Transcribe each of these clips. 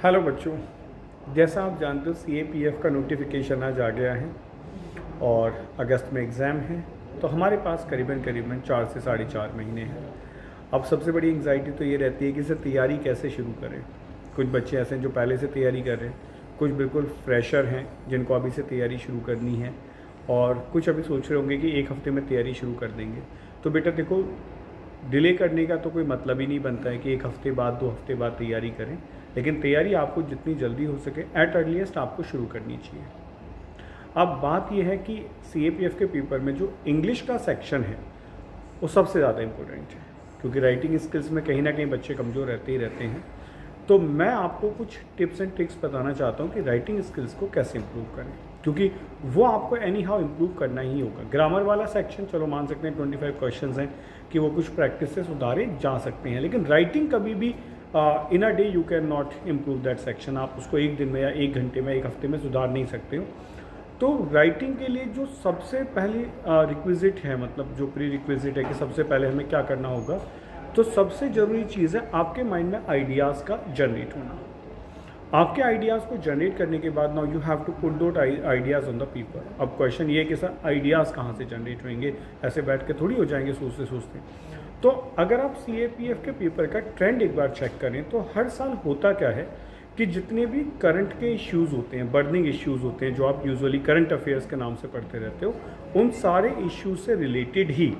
Hello बच्चों, जैसा आप जानते हो CAPF का नोटिफिकेशन आज आ गया है और अगस्त में एग्ज़ाम है। तो हमारे पास करीबन 4 से 4.5 महीने हैं। अब सबसे बड़ी एंग्जाइटी तो ये रहती है कि इसे तैयारी कैसे शुरू करें। कुछ बच्चे ऐसे हैं जो पहले से तैयारी कर रहे हैं, कुछ बिल्कुल फ्रेशर हैं जिनको अभी से तैयारी शुरू करनी है, और कुछ अभी सोच रहे होंगे कि एक हफ़्ते में तैयारी शुरू कर देंगे। तो बेटा देखो, डिले करने का तो कोई मतलब ही नहीं बनता है कि एक हफ़्ते बाद 2 हफ्ते बाद तैयारी करें, लेकिन तैयारी आपको जितनी जल्दी हो सके एट अर्लीस्ट आपको शुरू करनी चाहिए। अब बात यह है कि CAPF के पेपर में जो इंग्लिश का सेक्शन है वो सबसे ज़्यादा इम्पोर्टेंट है, क्योंकि राइटिंग स्किल्स में कहीं ना कहीं बच्चे कमज़ोर रहते ही रहते हैं। तो मैं आपको कुछ टिप्स एंड ट्रिक्स बताना चाहता हूँ कि राइटिंग स्किल्स को कैसे इम्प्रूव करें, क्योंकि वो आपको एनी हाउ इम्प्रूव करना ही होगा। ग्रामर वाला सेक्शन चलो मान सकते हैं 25 क्वेश्चंस हैं कि वो कुछ प्रैक्टिस से सुधारे जा सकते हैं, लेकिन राइटिंग कभी भी in a day you can not improve that section. आप उसको एक दिन में या एक घंटे में, एक हफ्ते में सुधार नहीं सकते हो। तो राइटिंग के लिए जो सबसे पहले रिक्विजिट है, मतलब जो प्री रिक्विजिट है कि सबसे पहले हमें क्या करना होगा, तो सबसे ज़रूरी चीज़ है आपके माइंड में आइडियाज़ का जनरेट होना। आपके आइडियाज़ को जनरेट करने के बाद now you have to put those ideas on the paper. अब क्वेश्चन ये है कि सर आइडियाज़ कहाँ से जनरेट होंगे, ऐसे बैठ के थोड़ी हो जाएंगे सोचते सोचते। तो अगर आप CAPF के पेपर का ट्रेंड एक बार चेक करें तो हर साल होता क्या है कि जितने भी करंट के इश्यूज़ होते हैं, बर्निंग इश्यूज़ होते हैं, जो आप यूजुअली करंट अफेयर्स के नाम से पढ़ते रहते हो, उन सारे इश्यूज से रिलेटेड ही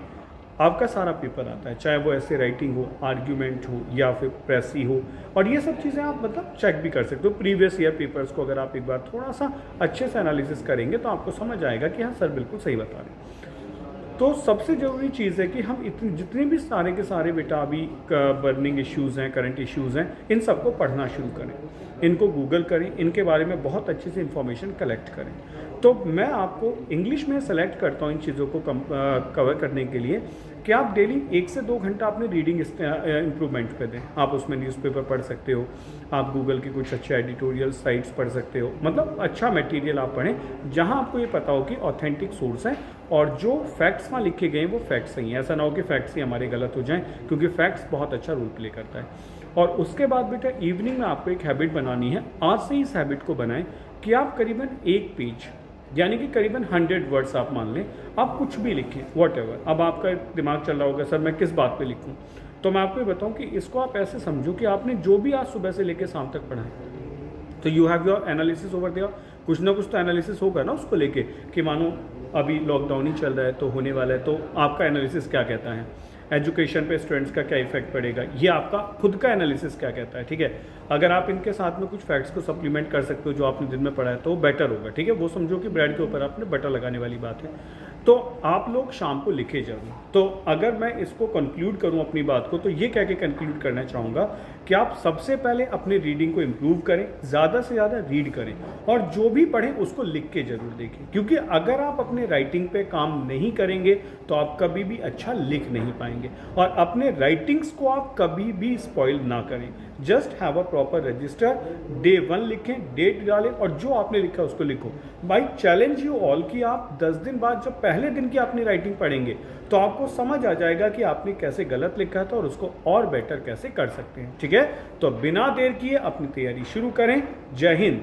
आपका सारा पेपर आता है, चाहे वो ऐसे राइटिंग हो, आर्ग्यूमेंट हो या फिर प्रेसी हो। और ये सब चीज़ें आप मतलब चेक भी कर सकते हो। प्रीवियस ईयर पेपर्स को अगर आप एक बार थोड़ा सा अच्छे से एनालिसिस करेंगे तो आपको समझ आएगा कि हाँ सर बिल्कुल सही बता रहे हैं। तो सबसे ज़रूरी चीज़ है कि हम जितने भी सारे के सारे बेटा अभी बर्निंग इश्यूज़ हैं, करंट इश्यूज़ हैं, इन सबको पढ़ना शुरू करें, इनको गूगल करें, इनके बारे में बहुत अच्छे से इंफॉर्मेशन कलेक्ट करें। तो मैं आपको इंग्लिश में सेलेक्ट करता हूँ इन चीज़ों को कवर करने के लिए कि आप डेली 1 से 2 घंटा अपने रीडिंग इम्प्रूवमेंट पे दें। आप उसमें न्यूज़पेपर पढ़ सकते हो, आप गूगल के कुछ अच्छे एडिटोरियल साइट्स पढ़ सकते हो, मतलब अच्छा मटेरियल आप पढ़ें जहाँ आपको ये पता हो कि ऑथेंटिक सोर्स है और जो फैक्ट्स वहाँ लिखे गए हैं वो फैक्ट्स सही हैं। ऐसा ना हो कि फैक्ट्स ही हमारे गलत हो जाएं, क्योंकि फैक्ट्स बहुत अच्छा रोल प्ले करता है। और उसके बाद बेटा इवनिंग में आपको एक हैबिट बनानी है। आज से इस हैबिट को बनाएं कि आप करीबन 1 पेज यानी कि करीबन 100 वर्ड्स आप मान लें, आप कुछ भी लिखें, वॉट एवर। अब आपका दिमाग चल रहा होगा सर मैं किस बात पे लिखूं, तो मैं आपको ये बताऊं कि इसको आप ऐसे समझो कि आपने जो भी आज सुबह से लेकर शाम तक पढ़ा है, तो you have your analysis over there. कुछ ना कुछ तो एनालिसिस होगा ना उसको लेके कि मानो अभी लॉकडाउन ही चल रहा है तो होने वाला है, तो आपका एनालिसिस क्या कहता है, एजुकेशन पे स्टूडेंट्स का क्या इफेक्ट पड़ेगा, ये आपका खुद का एनालिसिस क्या कहता है। ठीक है, अगर आप इनके साथ में कुछ फैक्ट्स को सप्लीमेंट कर सकते हो जो आपने दिन में पढ़ा है तो बेटर होगा। ठीक है, वो समझो कि ब्रेड के ऊपर आपने बटर लगाने वाली बात है। तो आप लोग शाम को लिखे जरूर। तो अगर मैं इसको कंक्लूड करूं अपनी बात को, तो ये कह के कंक्लूड करना चाहूँगा कि आप सबसे पहले अपने रीडिंग को इम्प्रूव करें, ज़्यादा से ज़्यादा रीड करें, और जो भी पढ़ें उसको लिख के जरूर देखें, क्योंकि अगर आप अपने राइटिंग पे काम नहीं करेंगे तो आप कभी भी अच्छा लिख नहीं पाएंगे। और अपने राइटिंग्स को आप कभी भी स्पॉइल ना करें। Just have a proper register, day 1 लिखें, डेट डालें और जो आपने लिखा उसको लिखो। बाई चैलेंज यू ऑल कि आप 10 दिन बाद जब पहले दिन की अपनी राइटिंग पढ़ेंगे तो आपको समझ आ जाएगा कि आपने कैसे गलत लिखा था और उसको और बेटर कैसे कर सकते हैं। ठीक है, तो बिना देर किए अपनी तैयारी शुरू करें। जय हिंद।